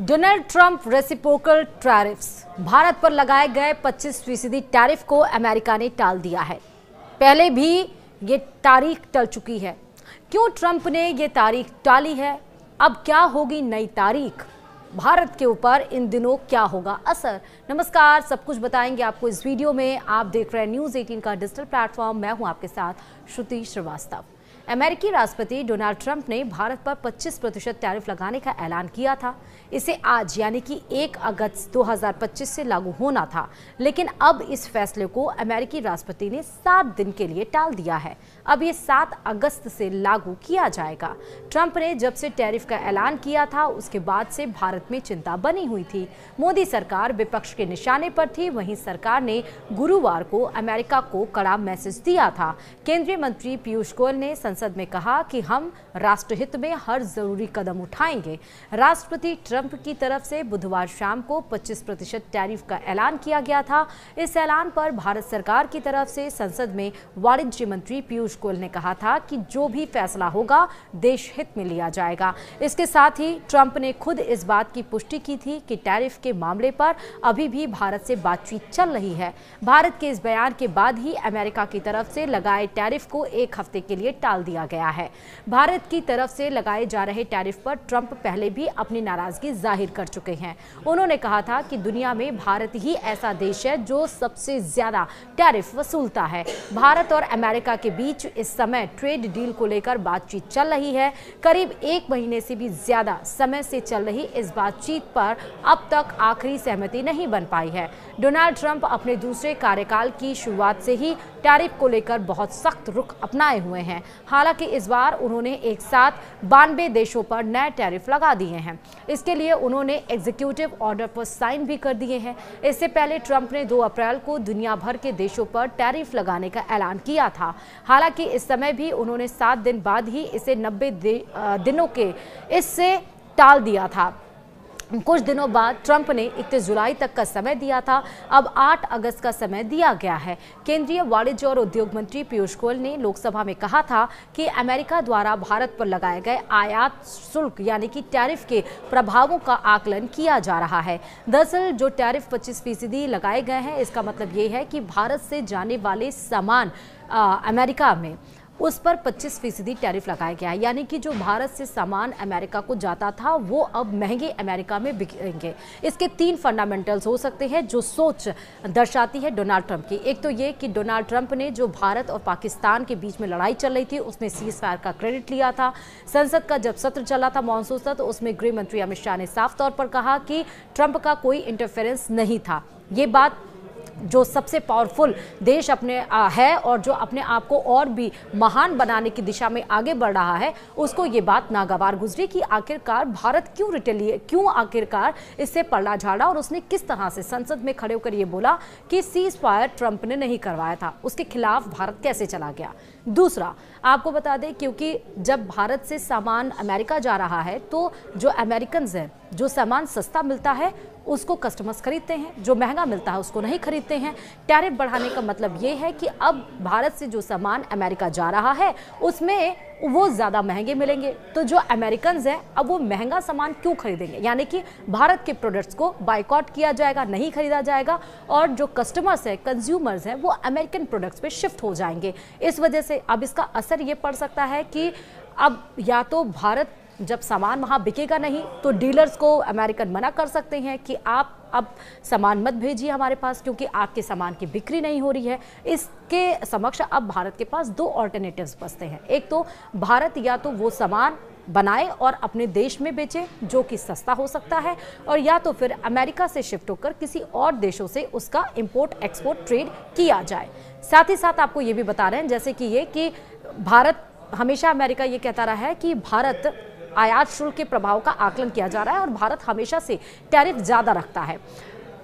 Donald Trump reciprocal tariffs, Bharat पर लगाए गए 25% टैरिफ को अमेरिका ने टाल दिया है। पहले भी ये तारीख टल चुकी है। क्यों ट्रंप ने ये तारीख टाली है? अब क्या होगी नई तारीख? भारत के ऊपर इन दिनों क्या होगा असर? नमस्कार, सब कुछ बताएंगे आपको इस वीडियो में। आप देख रहे हैं न्यूज़ 18 का डिजिटल प्लेटफॉर्म। मैं हूं आपके साथ श्रुति श्रीवास्तव। अमेरिकी राष्ट्रपति डोनाल्ड ट्रंप ने भारत पर 25% टैरिफ लगाने का ऐलान किया था। इसे आज यानी कि 1 अगस्त 2025 से लागू होना था, लेकिन अब इस फैसले को अमेरिकी राष्ट्रपति ने 7 दिन के लिए टाल दिया है। अब ये 7 अगस्त से लागू किया जाएगा। ट्रंप ने जब से टैरिफ का ऐलान किया था, उसके बाद से भारत में चिंता बनी हुई थी। मोदी सरकार विपक्ष के निशाने पर थी। वहीं सरकार ने गुरुवार को अमेरिका को कड़ा मैसेज दिया था। केंद्रीय मंत्री पीयूष गोयल ने संसद में कहा कि हम राष्ट्रहित में हर जरूरी कदम उठाएंगे। राष्ट्रपति ट्रंप की तरफ से बुधवार शाम को 25% टैरिफ का ऐलान किया गया था। इस ऐलान पर भारत सरकार की तरफ से संसद में वाणिज्य मंत्री पीयूष गोयल ने कहा था कि जो भी फैसला होगा देश हित में लिया जाएगा। इसके साथ ही ट्रंप ने खुद इस बात की पुष्टि की थी कि टैरिफ के मामले पर अभी भी भारत से बातचीत चल रही है। भारत के इस बयान के बाद ही अमेरिका की तरफ से लगाए टैरिफ को 1 हफ्ते के लिए टाल दिया गया है। भारत की तरफ से लगाए जा रहे टैरिफ पर ट्रंप पहले भी अपनी नाराजगी जाहिर कर चुके हैं। उन्होंने कहा था कि दुनिया में भारत ही ऐसा देश है जो सबसे ज्यादा टैरिफ वसूलता है। भारत और अमेरिका के बीच इस समय ट्रेड डील को लेकर बातचीत चल रही है। करीब 1 महीने से भी ज्यादा समय से चल रही इस बातचीत पर अब तक आखिरी सहमति नहीं बन पाई है। डोनाल्ड ट्रंप अपने दूसरे कार्यकाल की शुरुआत से ही टैरिफ को लेकर बहुत सख्त रुख अपनाए हुए हैं। हालांकि इस बार उन्होंने एक साथ 92 देशों पर नए टैरिफ लगा दिए हैं। इसके लिए उन्होंने एग्जीक्यूटिव ऑर्डर पर साइन भी कर दिए हैं। इससे पहले ट्रंप ने 2 अप्रैल को दुनिया भर के देशों पर टैरिफ लगाने का ऐलान किया था। हालांकि इस समय भी उन्होंने 7 दिन बाद ही इसे 90 दिनों के इससे टाल दिया था। कुछ दिनों बाद ट्रंप ने 31 जुलाई तक का समय दिया था। अब 8 अगस्त का समय दिया गया है। केंद्रीय वाणिज्य और उद्योग मंत्री पीयूष गोयल ने लोकसभा में कहा था कि अमेरिका द्वारा भारत पर लगाए गए आयात शुल्क यानी कि टैरिफ के प्रभावों का आकलन किया जा रहा है। दरअसल जो टैरिफ 25% लगाए गए हैं, इसका मतलब ये है कि भारत से जाने वाले सामान अमेरिका में उस पर 25% टैरिफ लगाया गया है। यानी कि जो भारत से सामान अमेरिका को जाता था वो अब महंगे अमेरिका में बिकेंगे। इसके 3 फंडामेंटल्स हो सकते हैं जो सोच दर्शाती है डोनाल्ड ट्रंप की। एक तो ये कि डोनाल्ड ट्रंप ने जो भारत और पाकिस्तान के बीच में लड़ाई चल रही थी उसमें सीज फायर का क्रेडिट लिया था। संसद का जब सत्र चला था मानसून सत्र, उसमें गृह मंत्री अमित शाह ने साफ तौर पर कहा कि ट्रंप का कोई इंटरफेरेंस नहीं था। ये बात जो सबसे पावरफुल देश अपने है और जो अपने आप को और भी महान बनाने की दिशा में आगे बढ़ रहा है, उसको ये बात नागवार गुजरी कि आखिरकार भारत क्यों आखिरकार इससे पलड़ा झाड़ा और उसने किस तरह से संसद में खड़े होकर ये बोला कि सीज फायर ट्रंप ने नहीं करवाया था, उसके खिलाफ भारत कैसे चला गया। दूसरा, आपको बता दें क्योंकि जब भारत से सामान अमेरिका जा रहा है तो जो अमेरिकन हैं, जो सामान सस्ता मिलता है उसको कस्टमर्स खरीदते हैं, जो महंगा मिलता है उसको नहीं खरीदते हैं। टैरिफ बढ़ाने का मतलब ये है कि अब भारत से जो सामान अमेरिका जा रहा है उसमें वो ज़्यादा महंगे मिलेंगे। तो जो अमेरिकन्स हैं अब वो महंगा सामान क्यों खरीदेंगे, यानी कि भारत के प्रोडक्ट्स को बायकॉट किया जाएगा, नहीं खरीदा जाएगा और जो कस्टमर्स हैं, कंज्यूमर्स हैं, वो अमेरिकन प्रोडक्ट्स पे शिफ्ट हो जाएंगे। इस वजह से अब इसका असर ये पड़ सकता है कि अब या तो भारत जब सामान वहाँ बिकेगा नहीं तो डीलर्स को अमेरिकन मना कर सकते हैं कि आप अब सामान मत भेजिए हमारे पास क्योंकि आपके सामान की बिक्री नहीं हो रही है। इसके समक्ष अब भारत के पास 2 ऑल्टरनेटिव्स बचते हैं। एक तो भारत या तो वो सामान बनाए और अपने देश में बेचे जो कि सस्ता हो सकता है, और या तो फिर अमेरिका से शिफ्ट होकर किसी और देशों से उसका इंपोर्ट एक्सपोर्ट ट्रेड किया जाए। साथ ही साथ आपको ये भी बता रहे हैं जैसे कि ये कि भारत हमेशा अमेरिका ये कहता रहा है कि भारत आयात शुल्क के प्रभाव का आकलन किया जा रहा है और भारत हमेशा से टैरिफ ज़्यादा रखता है।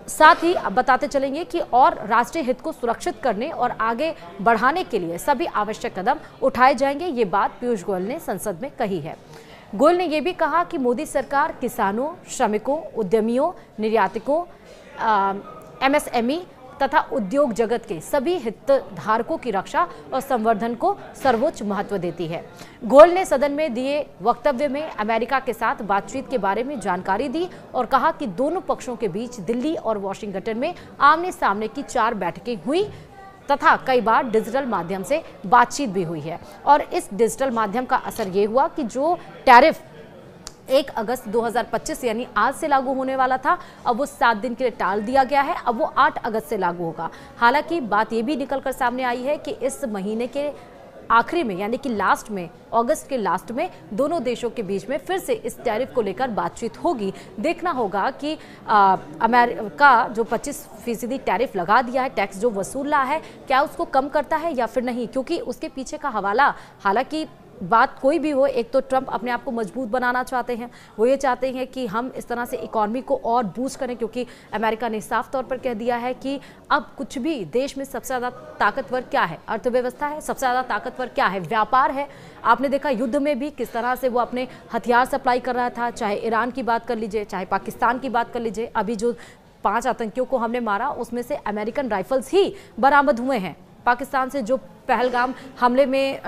साथ ही अब बताते चलेंगे कि और राष्ट्रीय हित को सुरक्षित करने और आगे बढ़ाने के लिए सभी आवश्यक कदम उठाए जाएंगे। ये बात पीयूष गोयल ने संसद में कही है। गोयल ने यह भी कहा कि मोदी सरकार किसानों, श्रमिकों, उद्यमियों, निर्यातकों, MSME तथा उद्योग जगत के सभी हितधारकों की रक्षा और संवर्धन को सर्वोच्च महत्व देती है। गोयल ने सदन में दिए वक्तव्य में अमेरिका के साथ बातचीत के बारे में जानकारी दी और कहा कि दोनों पक्षों के बीच दिल्ली और वॉशिंगटन में आमने सामने की 4 बैठकें हुई तथा कई बार डिजिटल माध्यम से बातचीत भी हुई है। और इस डिजिटल माध्यम का असर ये हुआ कि जो टैरिफ 1 अगस्त 2025 यानी आज से लागू होने वाला था, अब वो 7 दिन के लिए टाल दिया गया है। अब वो 8 अगस्त से लागू होगा। हालांकि बात ये भी निकलकर सामने आई है कि इस महीने के आखिरी में यानी कि लास्ट में, अगस्त के लास्ट में दोनों देशों के बीच में फिर से इस टैरिफ को लेकर बातचीत होगी। देखना होगा कि अमेरिका जो 25% टैरिफ लगा दिया है, टैक्स जो वसूल रहा है, क्या उसको कम करता है या फिर नहीं, क्योंकि उसके पीछे का हवाला, हालांकि बात कोई भी हो, एक तो ट्रंप अपने आप को मजबूत बनाना चाहते हैं। वो ये चाहते हैं कि हम इस तरह से इकॉनमी को और बूस्ट करें, क्योंकि अमेरिका ने साफ तौर पर कह दिया है कि अब कुछ भी देश में सबसे ज़्यादा ताकतवर क्या है, अर्थव्यवस्था है, सबसे ज़्यादा ताकतवर क्या है, व्यापार है। आपने देखा युद्ध में भी किस तरह से वो अपने हथियार सप्लाई कर रहा था, चाहे ईरान की बात कर लीजिए, चाहे पाकिस्तान की बात कर लीजिए। अभी जो 5 आतंकियों को हमने मारा, उसमें से अमेरिकन राइफल्स ही बरामद हुए हैं। पाकिस्तान से जो पहलगाम हमले में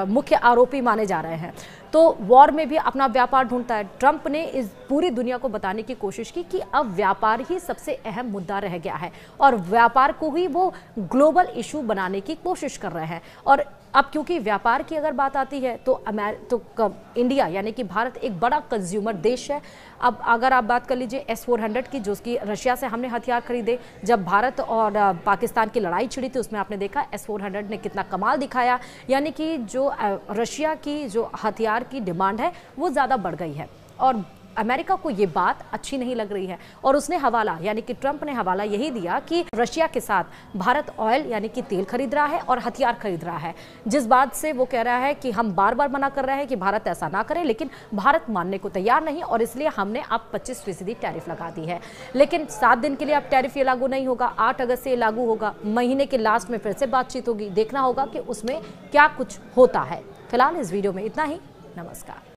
मुख्य आरोपी माने जा रहे हैं, तो वॉर में भी अपना व्यापार ढूंढता है। ट्रंप ने इस पूरी दुनिया को बताने की कोशिश की कि अब व्यापार ही सबसे अहम मुद्दा रह गया है और व्यापार को ही वो ग्लोबल इशू बनाने की कोशिश कर रहे हैं। और अब क्योंकि व्यापार की अगर बात आती है तो इंडिया यानी कि भारत एक बड़ा कंज्यूमर देश है। अब अगर आप बात कर लीजिए S-400 की, जो कि रशिया से हमने हथियार खरीदे, जब भारत और पाकिस्तान की लड़ाई छिड़ी थी उसमें आपने देखा S-400 ने कितना कमाल दिखाया। यानी कि जो रशिया की जो हथियार की डिमांड है वो ज़्यादा बढ़ गई है और अमेरिका को ये बात अच्छी नहीं लग रही है। और उसने हवाला यानी कि ट्रंप ने हवाला यही दिया कि रशिया के साथ भारत ऑयल यानी कि तेल खरीद रहा है और हथियार खरीद रहा है, जिस बात से वो कह रहा है कि हम बार बार मना कर रहे हैं कि भारत ऐसा ना करे, लेकिन भारत मानने को तैयार नहीं और इसलिए हमने अब 25% टैरिफ लगा दी है। लेकिन 7 दिन के लिए अब टैरिफ ये लागू नहीं होगा, 8 अगस्त से ये लागू होगा। महीने के लास्ट में फिर से बातचीत होगी, देखना होगा कि उसमें क्या कुछ होता है। फिलहाल इस वीडियो में इतना ही। नमस्कार।